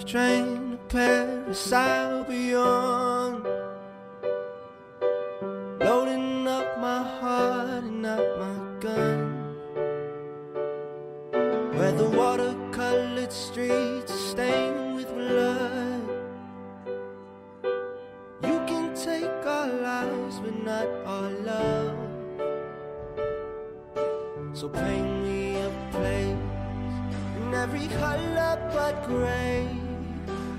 train to Paris, I'll be on. Loading up my heart and not my gun. Where the watercolored streets are stained with blood. You can take our lives but not our love. So paint me a place in every color but gray,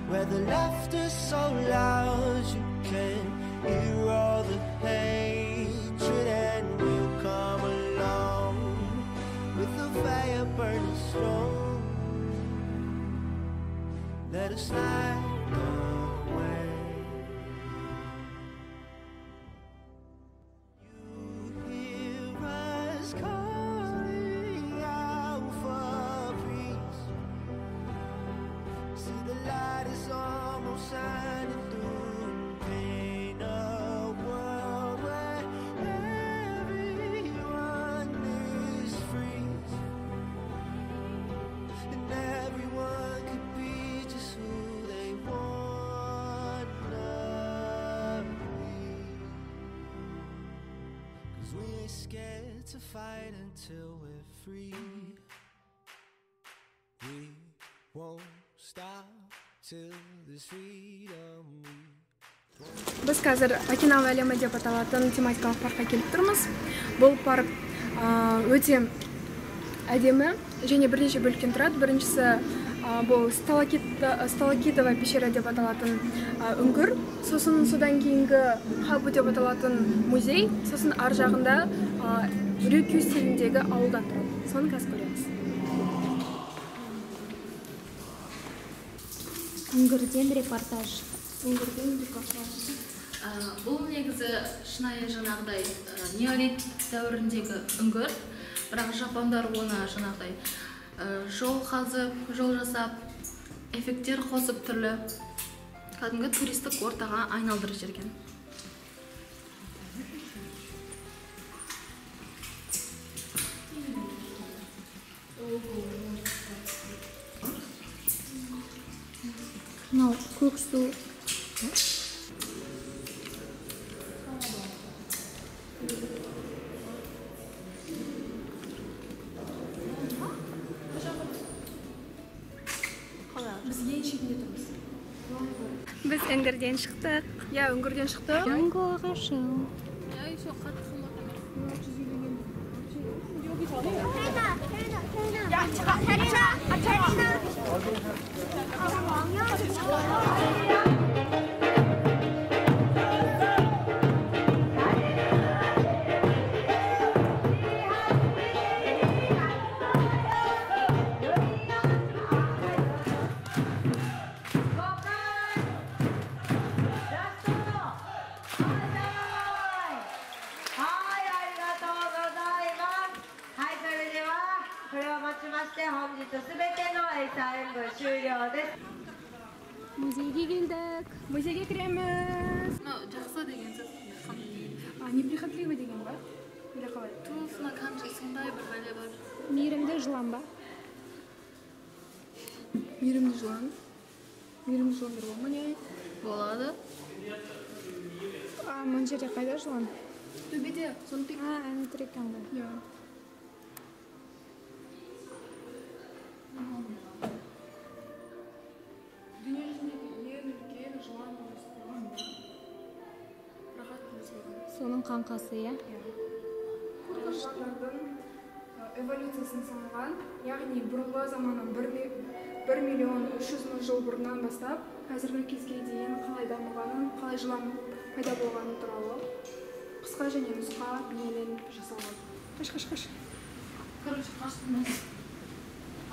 where the laughter's so loud you can hear all the hatred, and we'll come along with the fire burning strong. Let us light the way. You hear us calling out for peace. See the light is almost shining through and paint a world where everyone is free and everyone could be just who they want to be. 'Cause we ain't scared to fight until we're free. We won't stop till there's freedom. Biz hozir Okinawa Alema deb atalgan tematikalik parkka kelib turibmiz. Bu park o'ta әдемі және бірнеше бөліктен тұрады. Біріншісі бұл сталактитова пещера деп аталатын үңгір, сосын содан кейінгі хабу деп аталатын музей, сосын ар жағында Рюкю стиліндегі ауылдар тұрады. Соны қазір көреміз. Үңгірден репортаж. Бұл негізі шынайы жаңағыдай неолит дәуіріндегі үңгір, бірақ жапондар оны жаңағыдай жол қазып, жол жасап, эффекттер қосып түрлі кәдімгі туристік ортаға айналдырып жүрген. Мынау көк су. Biz үңгірден шықтық. Я, үңгірден шықтық. Манго ағашы. Музейге келдік. Музейге кіреміз. Жақсы деген сөз. Неприхотливый деген ба? Или қалай? Туысына қанша сондай бір бәле бар. Мейірімді жылан ба? Мейірімді жылан. Мейірімді жыландар бол ма не? Болады. Мына жерде қайда жылан? Төбеде, соны тек. Әні тұр екен ғой. Иә. Дүние жүзіндегі ең үлкен жылан болып рахат көзілген. Соның қаңқасы, иә? Қорқыныштардың эволюциясын санаған, яғни бұрынғы заманнан 1.300.000 жыл бұрыннан бастап, қазіргі кезге дейін қалай дамығанын, қалай жылан пайда болғаны туралы қысқа және нұсқа бейнеленіп жасалған. Қаш. Короче, қаштым.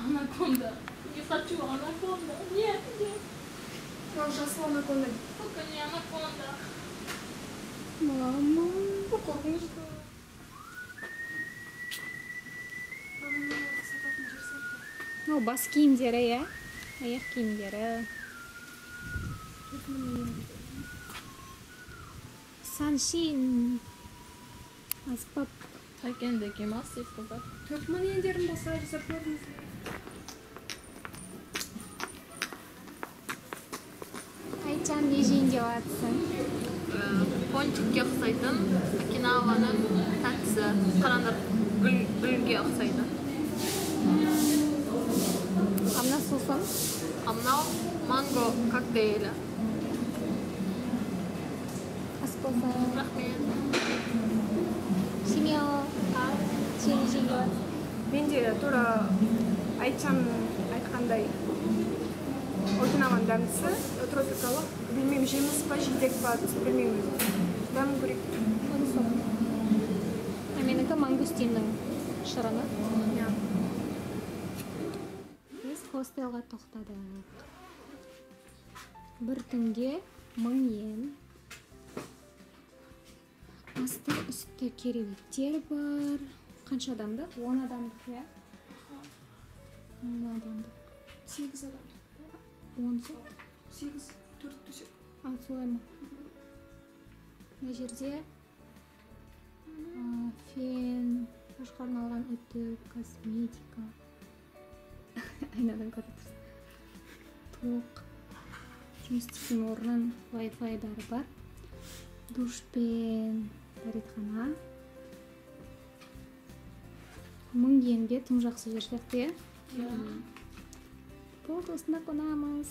Анаконда. Не хочу анаконда. Нет. Ол жасыл анаконда. Только не анаконда. Мама. Қорқынышты. Мынау бас киімдері, иә? Аяқ киімдері. Саншин. Аспап. Тәкендегі массив қыздар. 4000 йендерін болса жасап көрдіңіз. качан жейин деп атсың? Пончикке ұқсайтын, Окинаваның тәттісі, қараңдар гүлге ұқсайды. Амна сосын? Мынау манго коктейлі. Ас болса. Рахмет. Семья жейин деп атсың? Мен де тура Айтчан айткандай Окинаваның дәмдісі, тропикалық. Білмеймін, жеміс па, жидек па, білмеймін. Дәмін көрейік. Менікі мангустиннің шырыны. Иә. Біз хостелға тоқтадық. Бір түнге 1000 йен. Асты үсті кереуеттер бар. Қанша адамды? 10 адамдық, иә? 10 адамдық. 8 адам. 10 сот? 8, 4 төсек. Солай ма? Мына жерде фен, шашқа арналған үтік, косметика. Айнадан көріп тұрсың. Тоқ, жұмыс істейтін орын, Wi-Fi-дары бар. Душ пен дәретхана. 1000 йен бе, тым жақсы жер сияқты, иә? Болды, осында қонамыз.